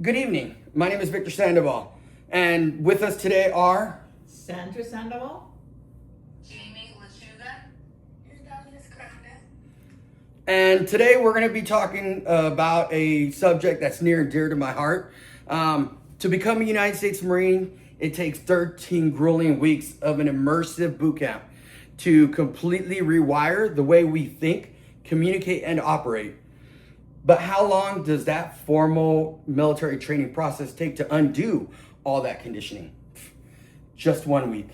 Good evening. My name is Victor Sandoval, and with us today are Sandra Sandoval, Jamie Lechuga, and Douglas Crowder. and today we're going to be talking about a subject that's near and dear to my heart. To become a United States Marine, it takes 13 grueling weeks of an immersive boot camp to completely rewire the way we think, communicate, and operate. But how long does that formal military training process take to undo all that conditioning? Just 1 week.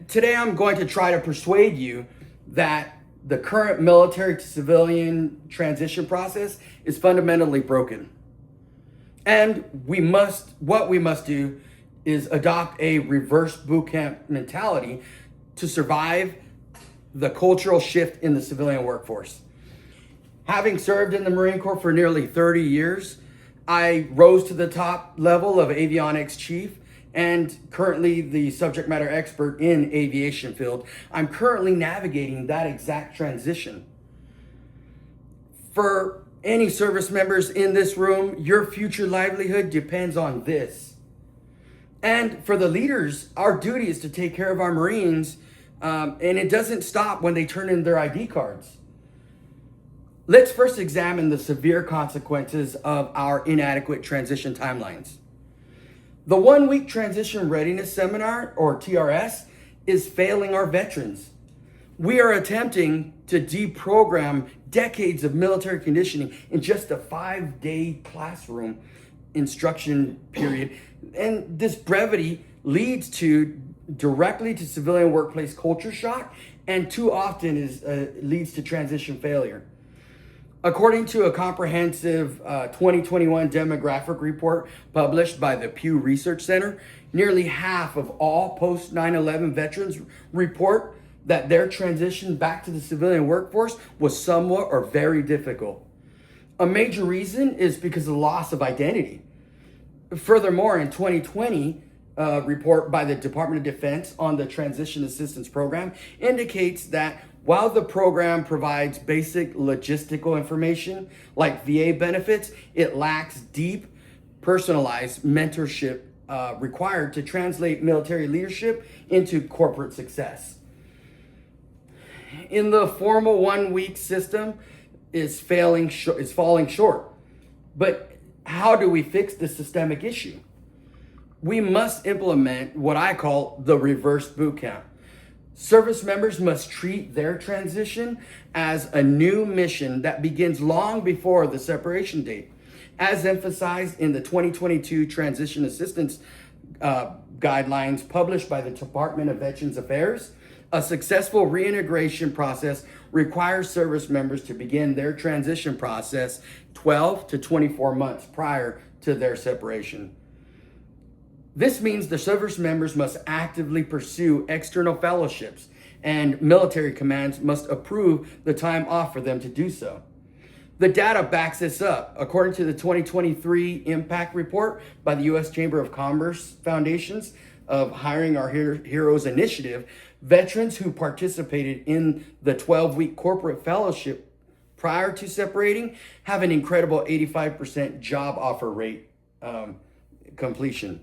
Today I'm going to try to persuade you that the current military to civilian transition process is fundamentally broken. And what we must do is adopt a reverse boot camp mentality to survive the cultural shift in the civilian workforce. Having served in the Marine Corps for nearly 30 years, I rose to the top level of avionics chief and currently the subject matter expert in aviation field. I'm currently navigating that exact transition. For any service members in this room, your future livelihood depends on this. And for the leaders, our duty is to take care of our Marines, and it doesn't stop when they turn in their ID cards. Let's first examine the severe consequences of our inadequate transition timelines. The 1 week transition readiness seminar, or TRS, is failing our veterans. We are attempting to deprogram decades of military conditioning in just a 5-day classroom instruction period. And this brevity leads directly to civilian workplace culture shock, and too often leads to transition failure. According to a comprehensive 2021 demographic report published by the Pew Research Center, nearly half of all post 9/11 veterans report that their transition back to the civilian workforce was somewhat or very difficult. A major reason is because of the loss of identity. Furthermore, in 2020, report by the Department of Defense on the Transition Assistance Program indicates that while the program provides basic logistical information like VA benefits, it lacks deep, personalized mentorship required to translate military leadership into corporate success. In the formal 1 week system is falling short. But how do we fix this systemic issue? We must implement what I call the reverse boot camp. Service members must treat their transition as a new mission that begins long before the separation date. As emphasized in the 2022 Transition Assistance Guidelines published by the Department of Veterans Affairs, a successful reintegration process requires service members to begin their transition process 12 to 24 months prior to their separation. This means the service members must actively pursue external fellowships, and military commands must approve the time off for them to do so. The data backs this up. According to the 2023 Impact Report by the U.S. Chamber of Commerce Foundations of Hiring Our Heroes initiative, veterans who participated in the 12-week corporate fellowship prior to separating have an incredible 85% job offer rate completion.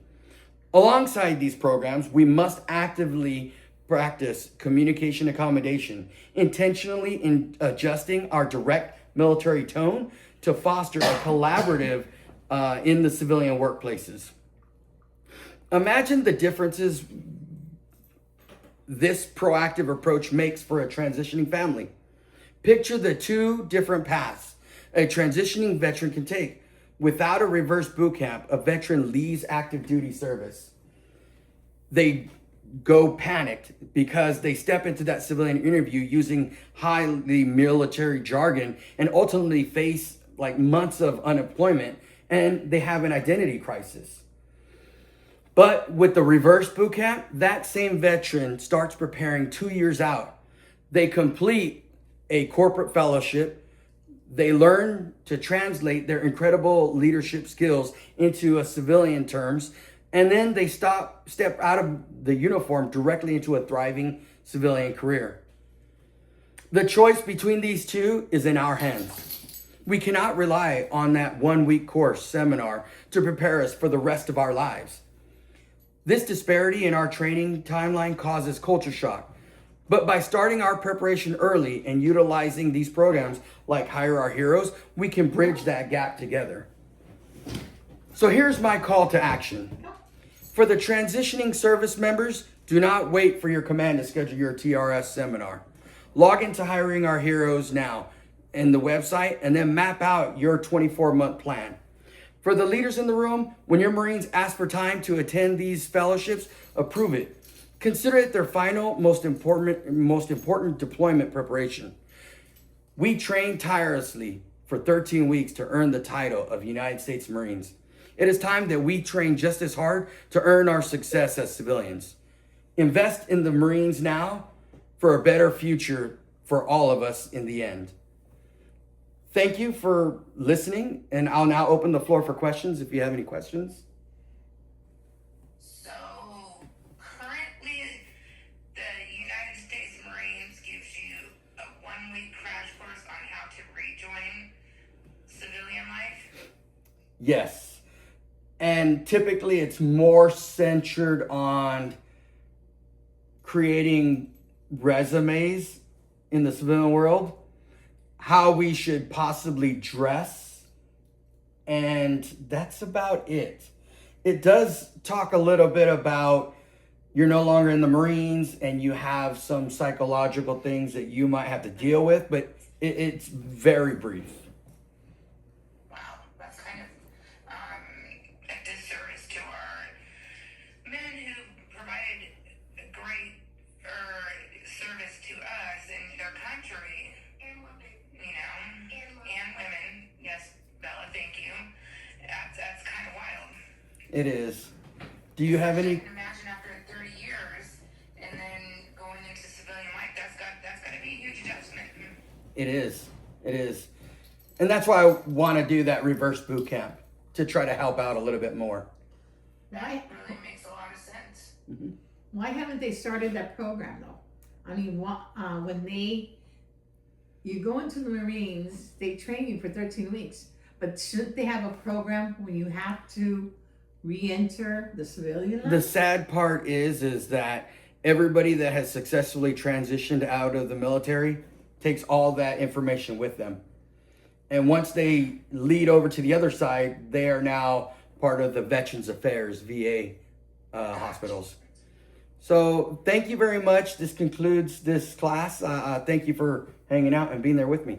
Alongside these programs, we must actively practice communication accommodation, intentionally adjusting our direct military tone to foster a collaborative in the civilian workplaces. Imagine the differences this proactive approach makes for a transitioning family. Picture the two different paths a transitioning veteran can take. Without a reverse boot camp, a veteran leaves active duty service. They go panicked because they step into that civilian interview using highly military jargon and ultimately face like months of unemployment, and they have an identity crisis. But with the reverse boot camp, that same veteran starts preparing 2 years out. They complete a corporate fellowship. They learn to translate their incredible leadership skills into a civilian terms, and then they step out of the uniform directly into a thriving civilian career. The choice between these two is in our hands. We cannot rely on that 1 week course seminar to prepare us for the rest of our lives. This disparity in our training timeline causes culture shock. But by starting our preparation early and utilizing these programs like Hire Our Heroes, we can bridge that gap together. So here's my call to action. For the transitioning service members, do not wait for your command to schedule your TRS seminar. Log into Hiring Our Heroes now in the website and then map out your 24-month plan. For the leaders in the room, when your Marines ask for time to attend these fellowships, approve it. Consider it their final, most important deployment preparation. We trained tirelessly for 13 weeks to earn the title of United States Marines. It is time that we train just as hard to earn our success as civilians. Invest in the Marines now for a better future for all of us in the end. Thank you for listening, and I'll now open the floor for questions if you have any questions. So, currently, the United States Marines gives you a 1 week crash course on how to rejoin civilian life. Yes. And typically it's more centered on creating resumes in the civilian world, how we should possibly dress, and that's about it. It does talk a little bit about you're no longer in the Marines and you have some psychological things that you might have to deal with, but it's very brief. Wow, that's kind of a disservice to our men who provide a great service to us and their country. And women. You know, and women. Yes, Bella, thank you. That's kind of wild. It is. Do you have any? I can imagine after 30 years and then going into civilian life, that's got to be a huge adjustment. It is. It is. And that's why I want to do that reverse boot camp to try to help out a little bit more. Why, Really makes a lot of sense. why haven't they started that program though? I mean, when you go into the Marines, they train you for 13 weeks. But shouldn't they have a program when you have to re-enter the civilian life? The sad part is that everybody that has successfully transitioned out of the military takes all that information with them. And once they lead over to the other side, they are now part of the Veterans Affairs, VA hospitals. So thank you very much. This concludes this class. Thank you for hanging out and being there with me.